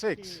6.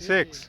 6.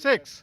6.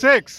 6.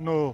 9.